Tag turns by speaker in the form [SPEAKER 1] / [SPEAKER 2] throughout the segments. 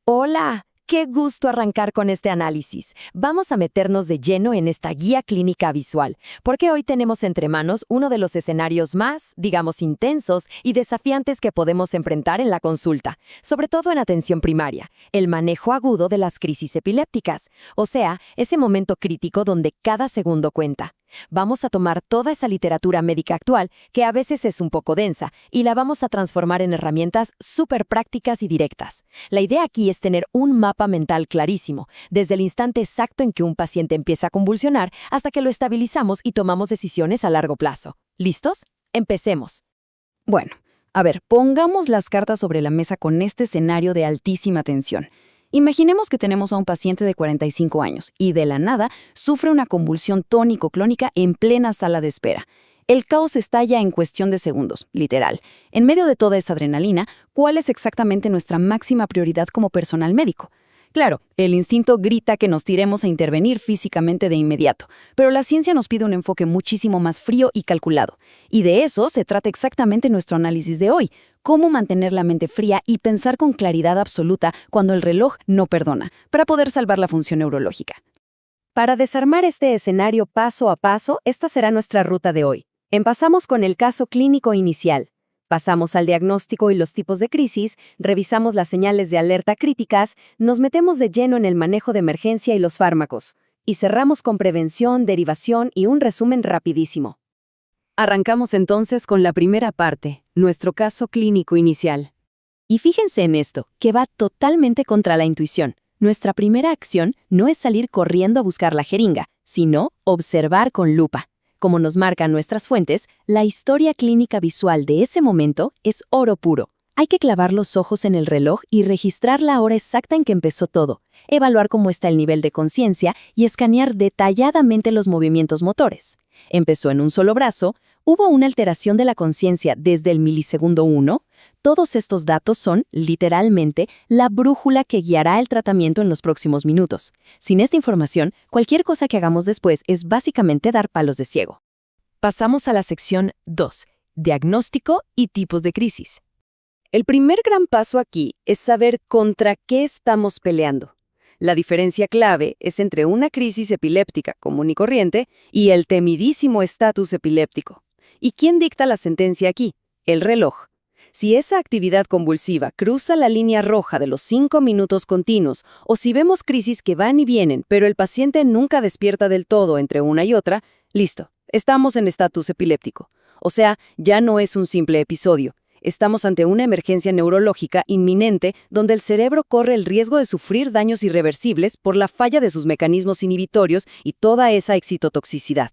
[SPEAKER 1] Hola, qué gusto arrancar con este análisis. Vamos a meternos de lleno en esta guía clínica visual, porque hoy tenemos entre manos uno de los escenarios más, digamos, intensos y desafiantes que podemos enfrentar en la consulta, sobre todo en atención primaria, el manejo agudo de las crisis epilépticas, o sea, ese momento crítico donde cada segundo cuenta. Vamos a tomar toda esa literatura médica actual, que a veces es un poco densa, y la vamos a transformar en herramientas súper prácticas y directas. La idea aquí es tener un mapa mental clarísimo, desde el instante exacto en que un paciente empieza a convulsionar hasta que lo estabilizamos y tomamos decisiones a largo plazo. ¿Listos? Empecemos.
[SPEAKER 2] Bueno, a ver, pongamos las cartas sobre la mesa con este escenario de altísima tensión. Imaginemos que tenemos a un paciente de 45 años y de la nada sufre una convulsión tónico-clónica en plena sala de espera. El caos estalla en cuestión de segundos, literal. En medio de toda esa adrenalina, ¿cuál es exactamente nuestra máxima prioridad como personal médico? Claro, el instinto grita que nos tiremos a intervenir físicamente de inmediato, pero la ciencia nos pide un enfoque muchísimo más frío y calculado. Y de eso se trata exactamente nuestro análisis de hoy: cómo mantener la mente fría y pensar con claridad absoluta cuando el reloj no perdona, para poder salvar la función neurológica.
[SPEAKER 1] Para desarmar este escenario paso a paso, esta será nuestra ruta de hoy. Empezamos con el caso clínico inicial. Pasamos al diagnóstico y los tipos de crisis, revisamos las señales de alerta críticas, nos metemos de lleno en el manejo de emergencia y los fármacos, y cerramos con prevención, derivación y un resumen rapidísimo.
[SPEAKER 2] Arrancamos entonces con la primera parte, nuestro caso clínico inicial.
[SPEAKER 1] Y fíjense en esto, que va totalmente contra la intuición. Nuestra primera acción no es salir corriendo a buscar la jeringa, sino observar con lupa. Como nos marcan nuestras fuentes, la historia clínica visual de ese momento es oro puro. Hay que clavar los ojos en el reloj y registrar la hora exacta en que empezó todo, evaluar cómo está el nivel de conciencia y escanear detalladamente los movimientos motores. Empezó en un solo brazo, hubo una alteración de la conciencia desde el milisegundo 1. Todos estos datos son, literalmente, la brújula que guiará el tratamiento en los próximos minutos. Sin esta información, cualquier cosa que hagamos después es básicamente dar palos de ciego. Pasamos a la sección 2, diagnóstico y tipos de crisis. El primer gran paso aquí es saber contra qué estamos peleando. La diferencia clave es entre una crisis epiléptica común y corriente y el temidísimo estatus epiléptico. ¿Y quién dicta la sentencia aquí? El reloj. Si esa actividad convulsiva cruza la línea roja de los 5 minutos continuos, o si vemos crisis que van y vienen, pero el paciente nunca despierta del todo entre una y otra, listo, estamos en estatus epiléptico. O sea, ya no es un simple episodio. Estamos ante una emergencia neurológica inminente donde el cerebro corre el riesgo de sufrir daños irreversibles por la falla de sus mecanismos inhibitorios y toda esa excitotoxicidad.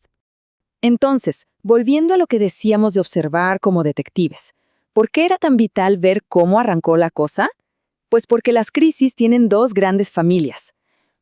[SPEAKER 1] Entonces, volviendo a lo que decíamos de observar como detectives, ¿por qué era tan vital ver cómo arrancó la cosa? Pues porque las crisis tienen dos grandes familias.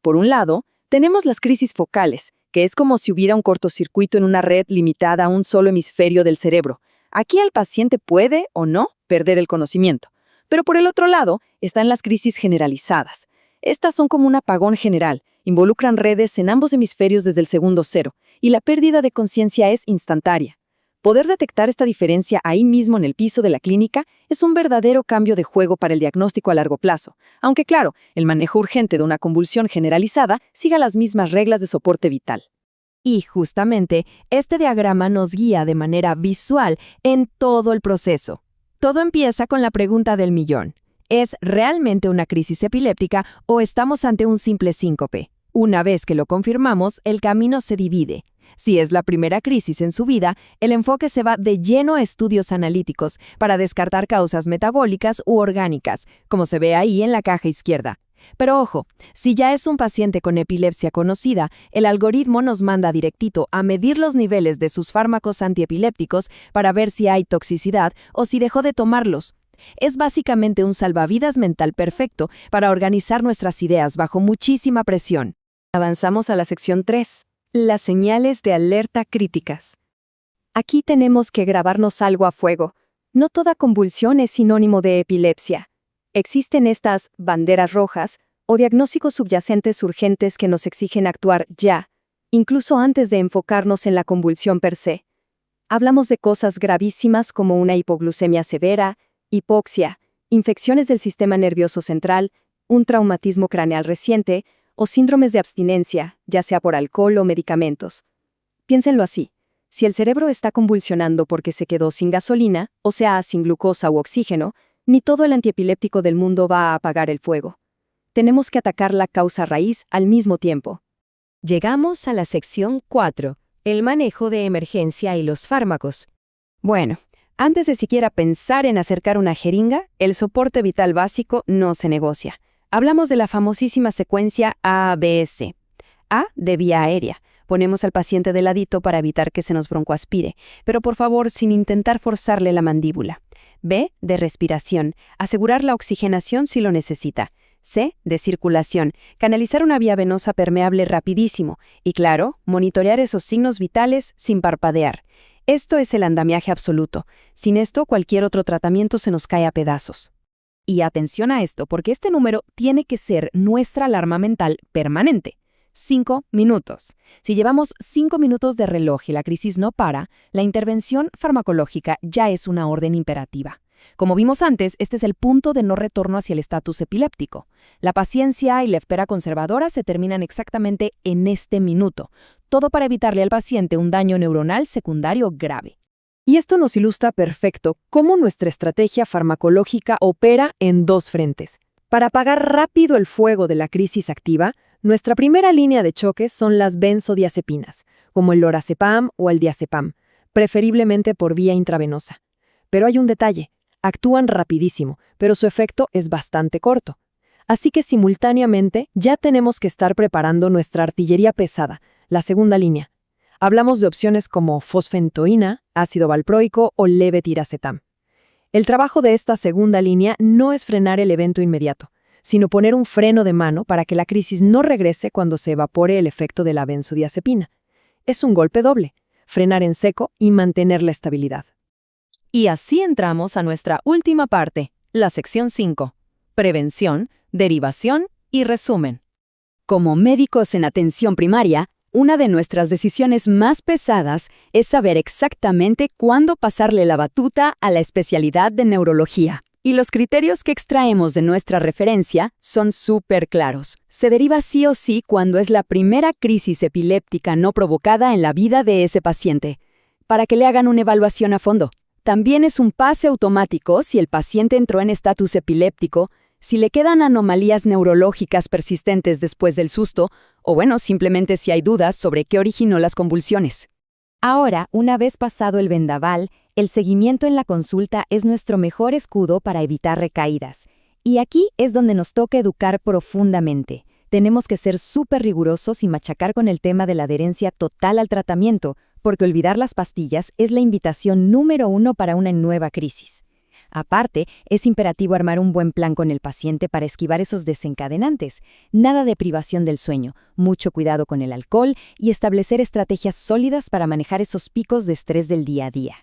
[SPEAKER 1] Por un lado, tenemos las crisis focales, que es como si hubiera un cortocircuito en una red limitada a un solo hemisferio del cerebro. Aquí el paciente puede, o no, perder el conocimiento. Pero por el otro lado, están las crisis generalizadas. Estas son como un apagón general, involucran redes en ambos hemisferios desde el segundo cero, y la pérdida de conciencia es instantánea. Poder detectar esta diferencia ahí mismo en el piso de la clínica es un verdadero cambio de juego para el diagnóstico a largo plazo, aunque claro, el manejo urgente de una convulsión generalizada siga las mismas reglas de soporte vital. Y justamente, este diagrama nos guía de manera visual en todo el proceso. Todo empieza con la pregunta del millón. ¿Es realmente una crisis epiléptica o estamos ante un simple síncope? Una vez que lo confirmamos, el camino se divide. Si es la primera crisis en su vida, el enfoque se va de lleno a estudios analíticos para descartar causas metabólicas u orgánicas, como se ve ahí en la caja izquierda. Pero ojo, si ya es un paciente con epilepsia conocida, el algoritmo nos manda directito a medir los niveles de sus fármacos antiepilépticos para ver si hay toxicidad o si dejó de tomarlos. Es básicamente un salvavidas mental perfecto para organizar nuestras ideas bajo muchísima presión. Avanzamos a la sección 3, las señales de alerta críticas. Aquí tenemos que grabarnos algo a fuego. No toda convulsión es sinónimo de epilepsia. Existen estas banderas rojas o diagnósticos subyacentes urgentes que nos exigen actuar ya, incluso antes de enfocarnos en la convulsión per se. Hablamos de cosas gravísimas como una hipoglucemia severa, hipoxia, infecciones del sistema nervioso central, un traumatismo craneal reciente o síndromes de abstinencia, ya sea por alcohol o medicamentos. Piénsenlo así. Si el cerebro está convulsionando porque se quedó sin gasolina, o sea, sin glucosa u oxígeno, ni todo el antiepiléptico del mundo va a apagar el fuego. Tenemos que atacar la causa raíz al mismo tiempo.
[SPEAKER 3] Llegamos a la sección 4, el manejo de emergencia y los fármacos. Bueno, antes de siquiera pensar en acercar una jeringa, el soporte vital básico no se negocia. Hablamos de la famosísima secuencia ABS. A de vía aérea. Ponemos al paciente de ladito para evitar que se nos broncoaspire, pero por favor sin intentar forzarle la mandíbula. B de respiración. Asegurar la oxigenación si lo necesita. C de circulación. Canalizar una vía venosa permeable rapidísimo. Y claro, monitorear esos signos vitales sin parpadear. Esto es el andamiaje absoluto. Sin esto, cualquier otro tratamiento se nos cae a pedazos.
[SPEAKER 1] Y atención a esto, porque este número tiene que ser nuestra alarma mental permanente. 5 minutos. Si llevamos 5 minutos de reloj y la crisis no para, la intervención farmacológica ya es una orden imperativa. Como vimos antes, este es el punto de no retorno hacia el estatus epiléptico. La paciencia y la espera conservadora se terminan exactamente en este minuto, todo para evitarle al paciente un daño neuronal secundario grave. Y esto nos ilustra perfecto cómo nuestra estrategia farmacológica opera en dos frentes. Para apagar rápido el fuego de la crisis activa, nuestra primera línea de choque son las benzodiazepinas, como el lorazepam o el diazepam, preferiblemente por vía intravenosa. Pero hay un detalle. Actúan rapidísimo, pero su efecto es bastante corto. Así que simultáneamente ya tenemos que estar preparando nuestra artillería pesada, la segunda línea. Hablamos de opciones como fosfentoína, ácido valproico o levetiracetam. El trabajo de esta segunda línea no es frenar el evento inmediato, sino poner un freno de mano para que la crisis no regrese cuando se evapore el efecto de la benzodiazepina. Es un golpe doble, frenar en seco y mantener la estabilidad. Y así entramos a nuestra última parte, la sección 5. Prevención, derivación y resumen.
[SPEAKER 2] Como médicos en atención primaria, una de nuestras decisiones más pesadas es saber exactamente cuándo pasarle la batuta a la especialidad de neurología. Y los criterios que extraemos de nuestra referencia son súper claros. Se deriva sí o sí cuando es la primera crisis epiléptica no provocada en la vida de ese paciente, para que le hagan una evaluación a fondo. También es un pase automático si el paciente entró en estatus epiléptico, si le quedan anomalías neurológicas persistentes después del susto, o bueno, simplemente si hay dudas sobre qué originó las convulsiones.
[SPEAKER 3] Ahora, una vez pasado el vendaval, el seguimiento en la consulta es nuestro mejor escudo para evitar recaídas. Y aquí es donde nos toca educar profundamente. Tenemos que ser súper rigurosos y machacar con el tema de la adherencia total al tratamiento, porque olvidar las pastillas es la invitación número 1 para una nueva crisis. Aparte, es imperativo armar un buen plan con el paciente para esquivar esos desencadenantes. Nada de privación del sueño, mucho cuidado con el alcohol y establecer estrategias sólidas para manejar esos picos de estrés del día a día.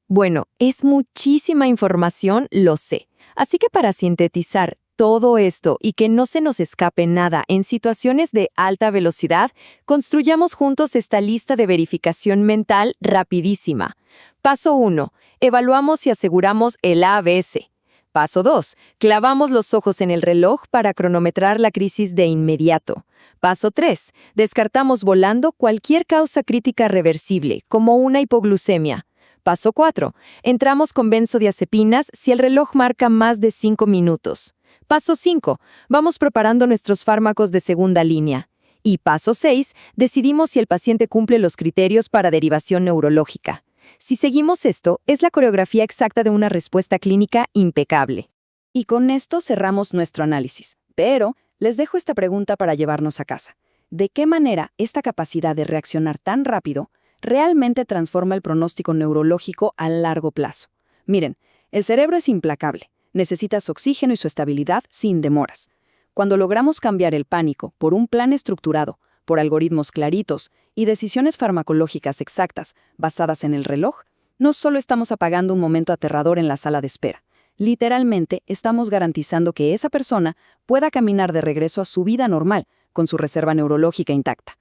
[SPEAKER 1] Bueno, es muchísima información, lo sé. Así que para sintetizar todo esto y que no se nos escape nada en situaciones de alta velocidad, construyamos juntos esta lista de verificación mental rapidísima. Paso 1. Evaluamos y aseguramos el ABS. Paso 2. Clavamos los ojos en el reloj para cronometrar la crisis de inmediato. Paso 3. Descartamos volando cualquier causa crítica reversible, como una hipoglucemia. Paso 4. Entramos con benzodiazepinas si el reloj marca más de 5 minutos. Paso 5. Vamos preparando nuestros fármacos de segunda línea. Y paso 6. Decidimos si el paciente cumple los criterios para derivación neurológica. Si seguimos esto, es la coreografía exacta de una respuesta clínica impecable.
[SPEAKER 2] Y con esto cerramos nuestro análisis. Pero les dejo esta pregunta para llevarnos a casa. ¿De qué manera esta capacidad de reaccionar tan rápido realmente transforma el pronóstico neurológico a largo plazo? Miren, el cerebro es implacable. Necesita su oxígeno y su estabilidad sin demoras. Cuando logramos cambiar el pánico por un plan estructurado, por algoritmos claritos y decisiones farmacológicas exactas basadas en el reloj, no solo estamos apagando un momento aterrador en la sala de espera, literalmente estamos garantizando que esa persona pueda caminar de regreso a su vida normal, con su reserva neurológica intacta.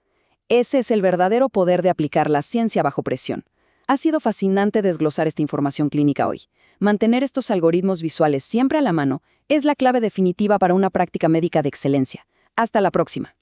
[SPEAKER 2] Ese es el verdadero poder de aplicar la ciencia bajo presión. Ha sido fascinante desglosar esta información clínica hoy. Mantener estos algoritmos visuales siempre a la mano es la clave definitiva para una práctica médica de excelencia. Hasta la próxima.